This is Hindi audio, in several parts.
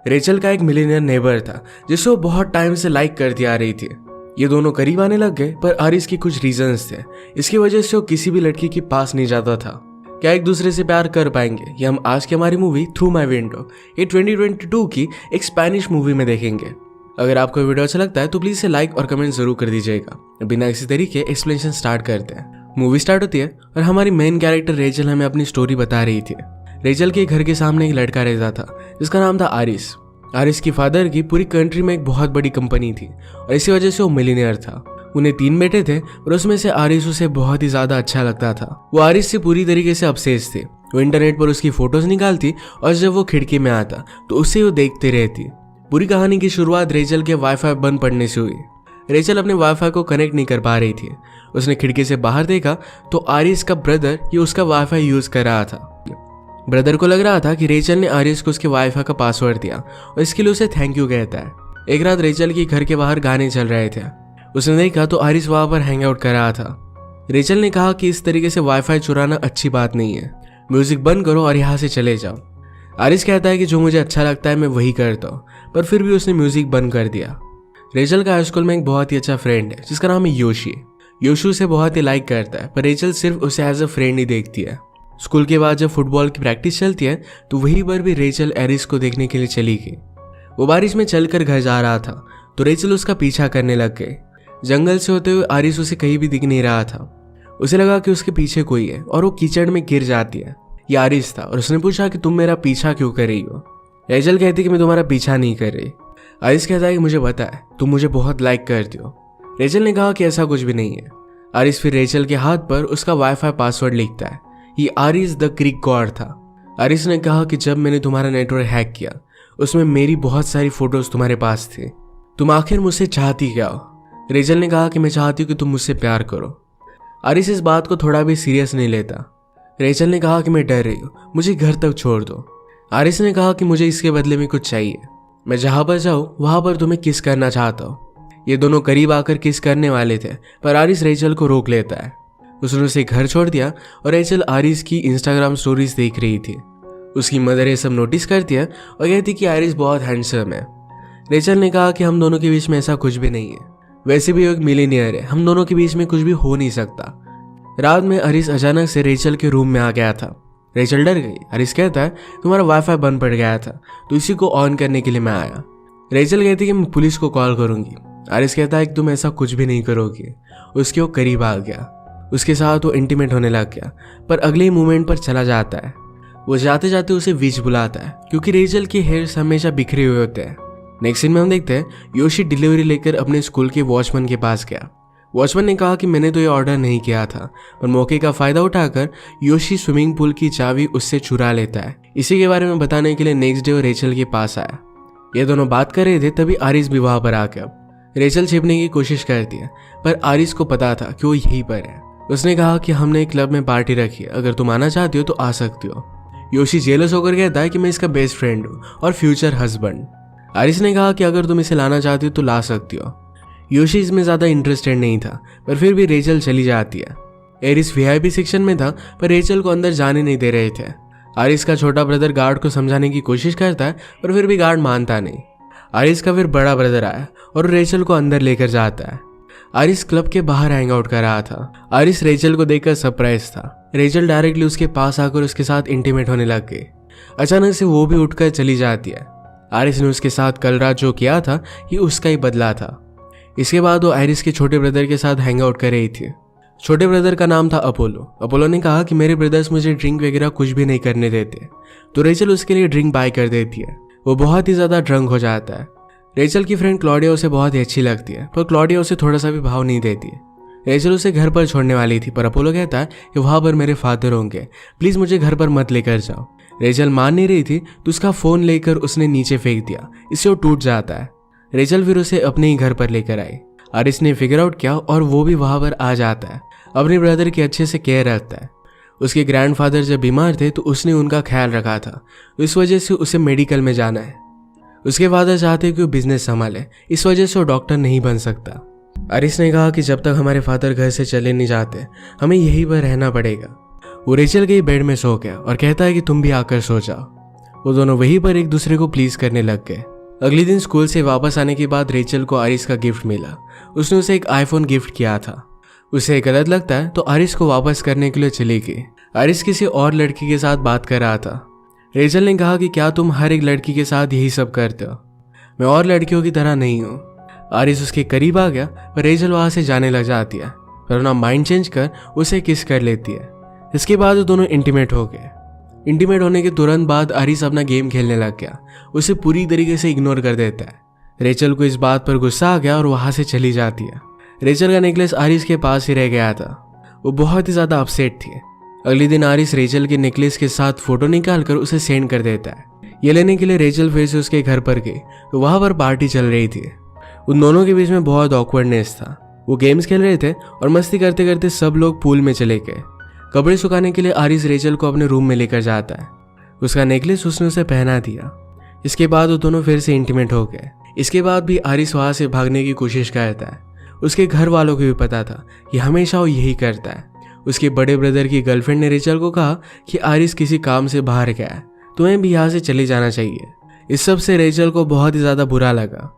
रेचल का एक मिलियनियर नेबर था जिसे वो बहुत टाइम से लाइक करती आ रही थी। ये दोनों करीब आने लग गए, पर आरिस की कुछ रीजंस थे। इसकी वजह से वो किसी भी लड़की के पास नहीं जाता था। क्या एक दूसरे से प्यार कर पाएंगे, ये हम आज की हमारी मूवी थ्रू माई विंडो, ये 2022 की एक स्पेनिश मूवी में देखेंगे। अगर आपको वीडियो अच्छा लगता है तो प्लीज इसे लाइक और कमेंट जरूर कर दीजिएगा। बिना किसी तरीके एक्सप्लेनेशन स्टार्ट करते हैं। मूवी स्टार्ट होती है और हमारी मेन कैरेक्टर रेचल हमें अपनी स्टोरी बता रही थी। रेचल के घर के सामने एक लड़का रहता था जिसका नाम था आरिस। आरिस की फादर की पूरी कंट्री में एक बहुत बड़ी कंपनी थी और इसी वजह से वो मिलियनियर था। उन्हें 3 बेटे थे और उसमें से आरिस उसे बहुत ही ज्यादा अच्छा लगता था। वो आरिस से पूरी तरीके से ऑब्सेस्ड थी। वो इंटरनेट पर उसकी फोटोज निकालती और जब वो खिड़की में आता तो उसे वो देखते रहती। पूरी कहानी की शुरुआत रेचल के वाईफाई बंद पड़ने से हुई। रेचल अपने वाईफाई को कनेक्ट नहीं कर पा रही थी। उसने खिड़की से बाहर देखा तो आरिस का ब्रदर ये उसका वाईफाई यूज कर रहा था। ब्रदर को लग रहा था कि रेचल ने आरिस को उसके वाईफाई का पासवर्ड दिया और इसके लिए उसे थैंक यू कहता है। एक रात रेचल के घर के बाहर गाने चल रहे थे। उसने देखा तो आरिस वहां पर हैंग आउट कर रहा था। रेचल ने कहा कि इस तरीके से वाईफाई चुराना अच्छी बात नहीं है, म्यूजिक बंद करो और यहाँ से चले जाओ। आरिस कहता है कि जो मुझे अच्छा लगता है मैं वही करता हूँ, पर फिर भी उसने म्यूजिक बंद कर दिया। रेचल का हाई स्कूल में एक बहुत ही अच्छा फ्रेंड है जिसका नाम है योशी। योशी उसे बहुत ही लाइक करता है, पर रेचल सिर्फ उसे एज अ फ्रेंड ही देखती है। स्कूल के बाद जब फुटबॉल की प्रैक्टिस चलती है तो वहीं पर भी रेचल आरिस को देखने के लिए चली गई। वो बारिश में चलकर घर जा रहा था तो रेचल उसका पीछा करने लग गई। जंगल से होते हुए आरिस उसे कहीं भी दिख नहीं रहा था। उसे लगा कि उसके पीछे कोई है और वो कीचड़ में गिर जाती है। ये आरिस था और उसने पूछा कि तुम मेरा पीछा क्यों कर रही हो। रेचल कहती कि मैं तुम्हारा पीछा नहीं कर रही। आरिस कहता है कि मुझे पता है, तुम मुझे बहुत लाइक करती हो। रेचल ने कहा कि ऐसा कुछ भी नहीं है। आरिस फिर रेचल के हाथ पर उसका वाईफाई पासवर्ड लिखता है। ये आरिस द क्रिक गॉड था। आरिस ने कहा कि जब मैंने तुम्हारा नेटवर्क हैक किया उसमें मेरी बहुत सारी फोटोज तुम्हारे पास थी। तुम आखिर मुझसे चाहती क्या हो। रेचल ने कहा कि मैं चाहती हूँ कि तुम मुझसे प्यार करो। आरिस इस बात को थोड़ा भी सीरियस नहीं लेता। रेचल ने कहा कि मैं डर रही हूँ, मुझे घर तक छोड़ दो। आरिस ने कहा कि मुझे इसके बदले में कुछ चाहिए। मैं जहां पर जाऊँ वहां पर तुम्हें किस करना चाहता हूँ। ये दोनों करीब आकर किस करने वाले थे, पर आरिस रेचल को रोक लेता है। उसने उसे घर छोड़ दिया और रेचल आरिस की इंस्टाग्राम स्टोरीज देख रही थी। उसकी मदर ये सब नोटिस करती है और कहती कि आरिस बहुत हैंडसम है। रेचल ने कहा कि हम दोनों के बीच में ऐसा कुछ भी नहीं है, वैसे भी वो एक मिलियनियर है, हम दोनों के बीच में कुछ भी हो नहीं सकता। रात में आरिस अचानक से रेचल के रूम में आ गया था। रेचल डर गई। आरिस कहता है तुम्हारा वाईफाई बंद पड़ गया था तो इसी को ऑन करने के लिए मैं आया। रेचल कहती कि मैं पुलिस को कॉल करूंगी। आरिस कहता है कि तुम ऐसा कुछ भी नहीं करोगी। उसके वो करीब आ गया। उसके साथ वो इंटीमेट होने लग गया, पर अगले ही मोमेंट पर चला जाता है। वो जाते जाते उसे विच बुलाता है क्योंकि रेचल के हेयर्स हमेशा बिखरे हुए होते हैं। नेक्स्ट सीन में हम देखते हैं योशी डिलीवरी लेकर अपने स्कूल के वॉचमैन के पास गया। वॉचमैन ने कहा कि मैंने तो ये ऑर्डर नहीं किया था, पर मौके का फायदा उठाकर योशी स्विमिंग पूल की चाबी उससे चुरा लेता है। इसी के बारे में बताने के लिए नेक्स्ट डे वो रेचल के पास आया। ये दोनों बात कर रहे थे तभी आरिस भी वहां पर आ गया। रेचल छिपने की कोशिश करती है, पर आरिस को पता था कि वो यहीं पर है। उसने कहा कि हमने एक क्लब में पार्टी रखी है, अगर तुम आना चाहती हो तो आ सकती हो। योशी जेलस होकर कहता है कि मैं इसका बेस्ट फ्रेंड हूँ और फ्यूचर हस्बैंड। आरिस ने कहा कि अगर तुम इसे लाना चाहती हो तो ला सकती हो। योशी इसमें ज्यादा इंटरेस्टेड नहीं था, पर फिर भी रेचल चली जाती है। एरिस वीआईपी सेक्शन में था, पर रेचल को अंदर जाने नहीं दे रहे थे। आरिस का छोटा ब्रदर गार्ड को समझाने की कोशिश करता है, पर फिर भी गार्ड मानता नहीं। आरिस का फिर बड़ा ब्रदर आया और रेचल को अंदर लेकर जाता है। आरिस क्लब के बाहर हैंग आउट कर रहा था। आरिस रेचल को देखकर सरप्राइज था। रेचल डायरेक्टली उसके पास आकर उसके साथ इंटीमेट होने लग गई। अचानक से वो भी उठकर चली जाती है। आरिस ने उसके साथ कल रात जो किया था ये उसका ही बदला था। इसके बाद वो आरिस के छोटे ब्रदर के साथ हैंग आउट कर रही थी। छोटे ब्रदर का नाम था अपोलो। अपोलो ने कहा कि मेरे ब्रदर्स मुझे ड्रिंक वगैरह कुछ भी नहीं करने देते, तो रेचल उसके लिए ड्रिंक बाय कर देती है। वो बहुत ही ज्यादा ड्रंक हो जाता है। रेचल की फ्रेंड क्लॉडिया उसे बहुत ही अच्छी लगती है, पर क्लॉडिया उसे थोड़ा सा भी भाव नहीं देती है। रेचल उसे घर पर छोड़ने वाली थी, पर अपोलो कहता है कि वहां पर मेरे फादर होंगे, प्लीज मुझे घर पर मत लेकर जाओ। रेचल मान नहीं रही थी तो उसका फोन लेकर उसने नीचे फेंक दिया। इससे वो टूट जाता है। रेचल फिर उसे अपने ही घर पर लेकर आई। आरिस ने फिगर आउट किया और वो भी वहां पर आ जाता है। अपने ब्रदर की अच्छे से केयर रखता है। उसके ग्रैंडफादर जब बीमार थे तो उसने उनका ख्याल रखा था, इस वजह से उसे मेडिकल में जाना है। उसके फादर चाहते कि वो बिजनेस संभाले, इस वजह से वो डॉक्टर नहीं बन सकता। आरिस ने कहा कि जब तक हमारे फादर घर से चले नहीं जाते हमें यहीं पर रहना पड़ेगा। वो रेचल के बेड में सो गया और कहता है कि तुम भी आकर सो जाओ। वो दोनों वहीं पर एक दूसरे को प्लीज करने लग गए। अगले दिन स्कूल से वापस आने के बाद रेचल को आरिस का गिफ्ट मिला। उसने उसे एक आईफोन गिफ्ट किया था। उसे गलत लगता है तो आरिस को वापस करने के लिए चली गई। आरिस किसी और लड़की के साथ बात कर रहा था। रेचल ने कहा कि क्या तुम हर एक लड़की के साथ यही सब करते हो? मैं और लड़कियों की तरह नहीं हूँ। आरिस उसके करीब आ गया पर रेचल वहां से जाने लग जाती है, पर अपना माइंड चेंज कर उसे किस कर लेती है। इसके बाद वो दोनों इंटीमेट हो गए। इंटीमेट होने के तुरंत बाद आरिस अपना गेम खेलने लग गया। उसे पूरी तरीके से इग्नोर कर देता है। रेचल को इस बात पर गुस्सा आ गया और वहां से चली जाती है। रेचल का नेकलेस आरिस के पास ही रह गया था। वो बहुत ही ज्यादा अपसेट थी। अगले दिन आरिस रेचल के नेकलेस के साथ फोटो निकालकर उसे सेंड कर देता है। ये लेने के लिए रेचल फिर से उसके घर पर गई तो वहां पर पार्टी चल रही थी। उन दोनों के बीच में बहुत ऑकवर्डनेस था। वो गेम्स खेल रहे थे और मस्ती करते करते सब लोग पूल में चले गए। कपड़े सुखाने के लिए आरिस रेचल को अपने रूम में लेकर जाता है। उसका नेकलेस उसने उसे पहना दिया। इसके बाद वो दोनों फिर से इंटीमेट हो गए। इसके बाद भी आरिस वहां से भागने की कोशिश करता है। उसके घर वालों को भी पता था कि हमेशा वो यही करता है। उसके बड़े ब्रदर की गर्लफ्रेंड ने रेचल को कहा कि आरिस किसी काम से बाहर गया है, तुम्हें भी यहाँ से चले जाना चाहिए। इस सब से रेचल को बहुत ही ज्यादा बुरा लगा।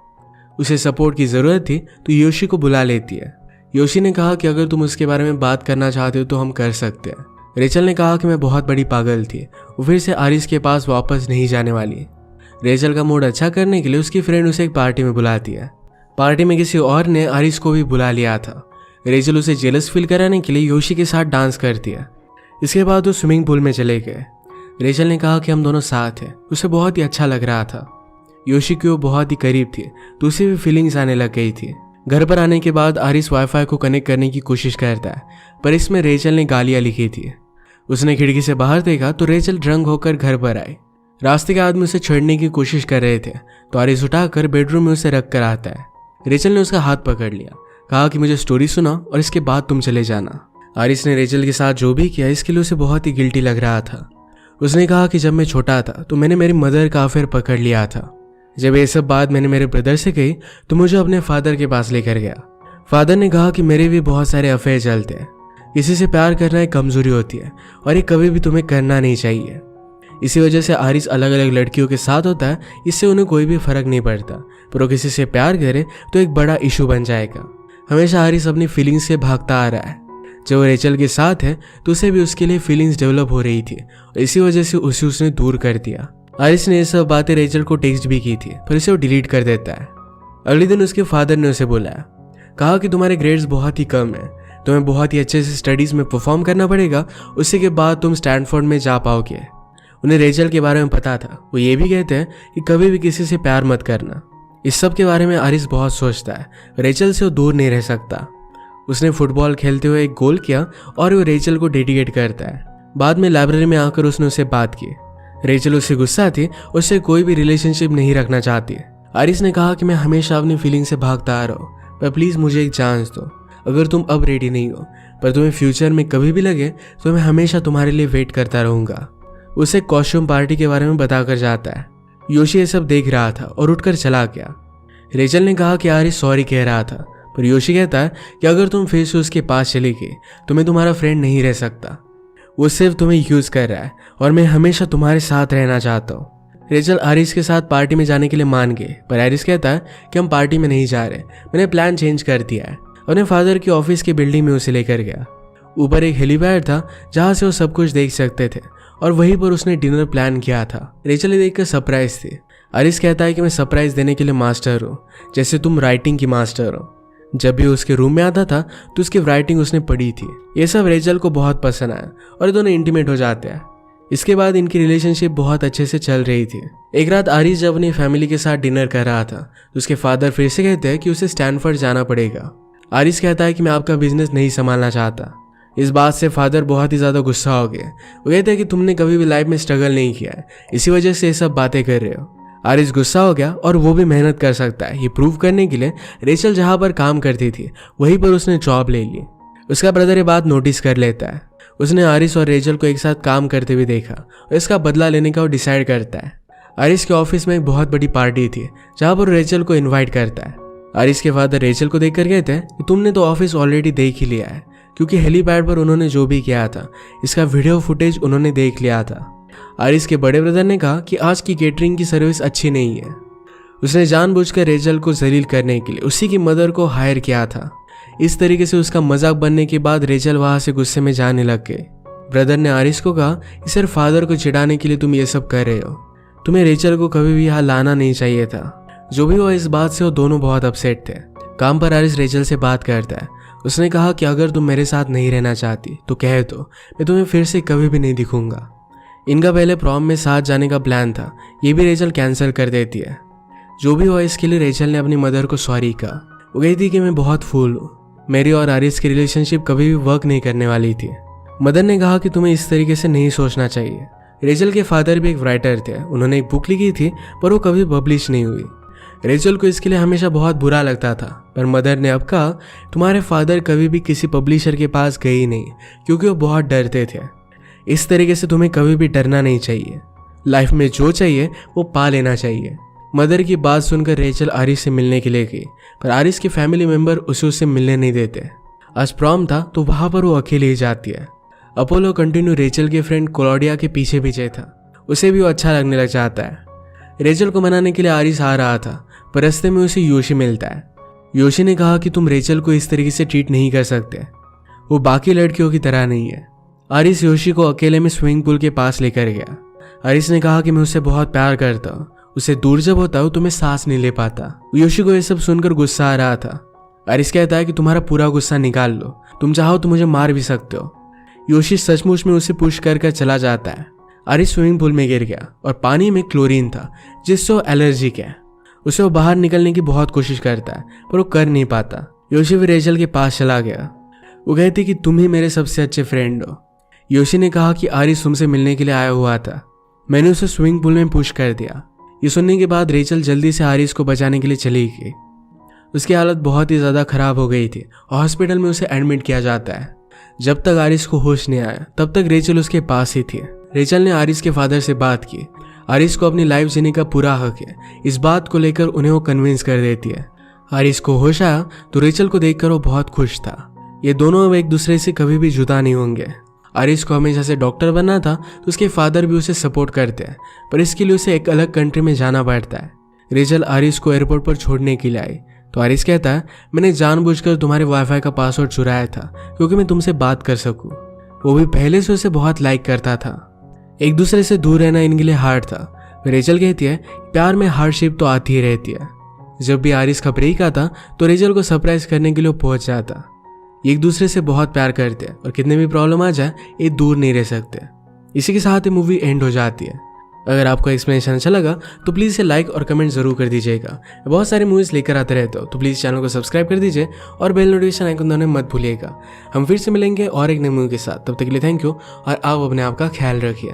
उसे सपोर्ट की जरूरत थी तो योशी को बुला लेती है। योशी ने कहा कि अगर तुम उसके बारे में बात करना चाहते हो तो हम कर सकते हैं। रेचल ने कहा कि मैं बहुत बड़ी पागल थी, वो फिर से आरिस के पास वापस नहीं जाने वाली। रेचल का मूड अच्छा करने के लिए उसकी फ्रेंड उसे एक पार्टी में बुलाती है। पार्टी में किसी और ने आरिस को भी बुला लिया था। रेचल उसे जेलस फील कराने के लिए योशी के साथ डांस करती है। इसके बाद वो स्विमिंग पूल में चले गए। रेचल ने कहा कि हम दोनों साथ हैं। उसे बहुत ही अच्छा लग रहा था। योशी की वो बहुत ही करीब थी तो उसे भी फीलिंग्स आने लग गई थी। घर पर आने के बाद आरिस वाईफाई को कनेक्ट करने की कोशिश करता है, पर इसमें रेचल ने गालियां लिखी थी। उसने खिड़की से बाहर देखा तो रेचल ड्रंक होकर घर पर आई। रास्ते के आदमी उसे छेड़ने की कोशिश कर रहे थे तो आरिस उठाकर बेडरूम में उसे रख कर आता है। रेचल ने उसका हाथ पकड़ लिया, कहा कि मुझे स्टोरी सुना और इसके बाद तुम चले जाना। आरिस ने रेचल के साथ जो भी किया इसके लिए उसे बहुत ही गिल्टी लग रहा था। उसने कहा कि जब मैं छोटा था तो मैंने मेरी मदर का अफेयर पकड़ लिया था। जब ये सब बात मैंने मेरे ब्रदर से कही तो मुझे अपने फादर के पास लेकर गया। फादर ने कहा कि मेरे भी बहुत सारे अफेयर चलते हैं। किसी से प्यार करना एक कमजोरी होती है और ये कभी भी तुम्हें करना नहीं चाहिए। इसी वजह से आरिस अलग अलग लड़कियों के साथ होता है। इससे उन्हें कोई भी फर्क नहीं पड़ता, पर वो किसी से प्यार करे तो एक बड़ा इशू बन जाएगा। हमेशा आरिस अपनी फीलिंग्स से भागता आ रहा है। जब वो रेचल के साथ है तो उसे भी उसके लिए फीलिंग्स डेवलप हो रही थी और इसी वजह से उसे उसने दूर कर दिया। आरिस ने ये सब बातें रेचल को टेक्स्ट भी की थी, पर इसे वो डिलीट कर देता है। अगले दिन उसके फादर ने उसे बुलाया, कहा कि तुम्हारे ग्रेड्स बहुत ही कम है, तुम्हें बहुत ही अच्छे से स्टडीज में परफॉर्म करना पड़ेगा, उसके के बाद तुम स्टैनफोर्ड में जा पाओगे। उन्हें रेचल के बारे में पता था। वो ये भी कहते हैं कि कभी भी किसी से प्यार मत करना। इस सब के बारे में आरिस बहुत सोचता है। रेचल से वो दूर नहीं रह सकता। उसने फुटबॉल खेलते हुए एक गोल किया और वो रेचल को डेडिकेट करता है। बाद में लाइब्रेरी में आकर उसने उससे बात की। रेचल उससे गुस्सा थी, उससे कोई भी रिलेशनशिप नहीं रखना चाहती। आरिस ने कहा कि मैं हमेशा अपनी फीलिंग से भागता आ रहा हूँ, पर प्लीज मुझे एक चांस दो। अगर तुम अब रेडी नहीं हो पर तुम्हें फ्यूचर में कभी भी लगे तो मैं हमेशा तुम्हारे लिए वेट करता रहूंगा। उसे कॉस्ट्यूम पार्टी के बारे में बताकर जाता है। योशी ये सब देख रहा था और उठकर चला गया। रेचल ने कहा कि आरिस सॉरी कह रहा था, पर योशी कहता है कि अगर तुम फिर से उसके पास चली गई तो मैं तुम्हारा फ्रेंड नहीं रह सकता। वो सिर्फ तुम्हें यूज कर रहा है और मैं हमेशा तुम्हारे साथ रहना चाहता हूँ। रेचल आरिस के साथ पार्टी में जाने के लिए मान गए, पर आरिस कहता है कि हम पार्टी में नहीं जा रहे, मैंने प्लान चेंज कर दिया है। अपने फादर की ऑफिस की बिल्डिंग में उसे लेकर गया। ऊपर एक हेलीपैड था जहाँ से वो सब कुछ देख सकते थे और वहीं पर उसने डिनर प्लान किया था। रेचल ये देखकर सरप्राइज थी। आरिस कहता है कि मैं सरप्राइज देने के लिए मास्टर हूँ, जैसे तुम राइटिंग की मास्टर हो। जब भी उसके रूम में आता था तो उसकी राइटिंग उसने पढ़ी थी। ये सब रेचल को बहुत पसंद आया और दोनों इंटीमेट हो जाते हैं। इसके बाद इनकी रिलेशनशिप बहुत अच्छे से चल रही थी। एक रात आरिस जब अपनी फैमिली के साथ डिनर कर रहा था तो उसके फादर फिर से कहते हैं कि उसे स्टैनफोर्ड जाना पड़ेगा। आरिस कहता है कि मैं आपका बिजनेस नहीं संभालना चाहता। इस बात से फादर बहुत ही ज्यादा गुस्सा हो गए। वो कहते हैं कि तुमने कभी भी लाइफ में स्ट्रगल नहीं किया है, इसी वजह से ये सब बातें कर रहे हो। आरिस गुस्सा हो गया और वो भी मेहनत कर सकता है ये प्रूव करने के लिए रेचल जहां पर काम करती थी वहीं पर उसने जॉब ले ली। उसका ब्रदर ये बात नोटिस कर लेता है। उसने आरिस और रेचल को एक साथ काम करते हुए देखा और इसका बदला लेने का वो डिसाइड करता है। आरिस के ऑफिस में एक बहुत बड़ी पार्टी थी जहां पर रेचल को इन्वाइट करता है। आरिस के फादर रेचल को देखकर कहते हैं कि तुमने तो ऑफिस ऑलरेडी देख ही लिया है, क्योंकि हेलीपैड पर उन्होंने जो भी किया था इसका वीडियो फुटेज उन्होंने देख लिया था। आरिस के बड़े ब्रदर ने कहा कि आज की केटरिंग की सर्विस अच्छी नहीं है। उसने जानबूझकर रेचल को जलील करने के लिए उसी की मदर को हायर किया था। इस तरीके से उसका मजाक बनने के बाद रेचल वहां से गुस्से में जाने लग गए। ब्रदर ने आरिस को कहा कि सिर्फ फादर को चिढ़ाने के लिए तुम ये सब कर रहे हो, तुम्हें रेचल को कभी भी यहाँ लाना नहीं चाहिए था। जो भी हुआ इस बात से वो दोनों बहुत अपसेट थे। काम पर आरिस रेचल से बात करता है। उसने कहा कि अगर तुम मेरे साथ नहीं रहना चाहती तो कह दो, मैं तुम्हें फिर से कभी भी नहीं दिखूंगा। इनका पहले प्रॉम में साथ जाने का प्लान था, ये भी रेचल कैंसिल कर देती है। जो भी हुआ इसके लिए रेचल ने अपनी मदर को सॉरी कहा। वो कही थी कि मैं बहुत फूल हूँ, मेरी और आरिस की रिलेशनशिप कभी भी वर्क नहीं करने वाली थी। मदर ने कहा कि तुम्हें इस तरीके से नहीं सोचना चाहिए। रेचल के फादर भी एक राइटर थे, उन्होंने एक बुक लिखी थी पर वो कभी पब्लिश नहीं हुई। रेचल को इसके लिए हमेशा बहुत बुरा लगता था, पर मदर ने अब कहा तुम्हारे फादर कभी भी किसी पब्लिशर के पास गए ही नहीं क्योंकि वो बहुत डरते थे। इस तरीके से तुम्हें कभी भी डरना नहीं चाहिए, लाइफ में जो चाहिए वो पा लेना चाहिए। मदर की बात सुनकर रेचल आरिस से मिलने के लिए गई, पर आरिस के फैमिली मेंबर उसे उससे मिलने नहीं देते। आज प्रॉम था तो वहां पर वो अकेले ही जाती है। अपोलो कंटिन्यू रेचल के फ्रेंड क्लॉडिया के पीछे पीछे था, उसे भी वो अच्छा लगने लग जाता है। रेचल को मनाने के लिए आरिस आ रहा था, पर रास्ते में उसे योशी मिलता है। योशी ने कहा कि तुम रेचल को इस तरीके से ट्रीट नहीं कर सकते, वो बाकी लड़कियों की तरह नहीं है। आरिस योशी को अकेले में स्विमिंग पूल के पास लेकर गया। आरिस ने कहा कि मैं उससे बहुत प्यार करता हूँ, उससे दूर जब होता हूँ तो मैं सांस नहीं ले पाता। योशी को यह सब सुनकर गुस्सा आ रहा था। आरिस कहता है कि तुम्हारा पूरा गुस्सा निकाल लो, तुम चाहो तो मुझे मार भी सकते हो। योशी सचमुच में उसे पुश कर चला जाता है। आरिस स्विमिंग पूल में गिर गया और पानी में क्लोरीन था जिससे वो एलर्जिक है। उसे वो बाहर निकलने की बहुत कोशिश करता है पर वो कर नहीं पाता। योशी भी रेचल के पास चला गया। वो कहती कि तुम ही मेरे सबसे अच्छे फ्रेंड हो। योशी ने कहा कि आरिस तुमसे मिलने के लिए आया हुआ था, मैंने उसे स्विमिंग पूल में पुश कर दिया। ये सुनने के बाद रेचल जल्दी से आरिस को बचाने के लिए चली गई। उसकी हालत बहुत ही ज़्यादा खराब हो गई थी और हॉस्पिटल में उसे एडमिट किया जाता है। जब तक आरिस को होश नहीं आया तब तक रेचल उसके पास ही थी। रेचल ने आरिस के फादर से बात की। आरिस को अपनी लाइफ जीने का पूरा हक है, इस बात को लेकर उन्हें वो कन्विंस कर देती है। आरिस को होश आया तो रेचल को देखकर वो बहुत खुश था। ये दोनों अब एक दूसरे से कभी भी जुदा नहीं होंगे। आरिस को हमेशा से डॉक्टर बनना था तो उसके फादर भी उसे सपोर्ट करते हैं, पर इसके लिए उसे एक अलग कंट्री में जाना पड़ता है। रेचल आरिस को एयरपोर्ट पर छोड़ने के लिए आई तो आरिस कहता है मैंने जानबूझकर तुम्हारे वाईफाई का पासवर्ड चुराया था क्योंकि मैं तुमसे बात कर सकूं। वो भी पहले से उसे बहुत लाइक करता था। एक दूसरे से दूर रहना इनके लिए हार्ड था। रेचल कहती है प्यार में हार्डशिप तो आती ही रहती है। जब भी आरिस का ब्रेक आता तो रेचल को सरप्राइज करने के लिए पहुंच जाता। एक दूसरे से बहुत प्यार करते हैं और कितने भी प्रॉब्लम आ जाए ये दूर नहीं रह सकते। इसी के साथ ही मूवी एंड हो जाती है। अगर आपको एक्सप्लेनेशन अच्छा लगा तो प्लीज़ इसे लाइक और कमेंट जरूर कर दीजिएगा। बहुत सारी मूवीज़ लेकर आते रहते हो तो प्लीज़ चैनल को सब्सक्राइब कर दीजिए और बेल नोटिफिकेशन आइकन दबाना मत भूलिएगा। हम फिर से मिलेंगे और एक नई मूवी के साथ, तब तक के लिए थैंक यू और आप अपने आप का ख्याल रखिए।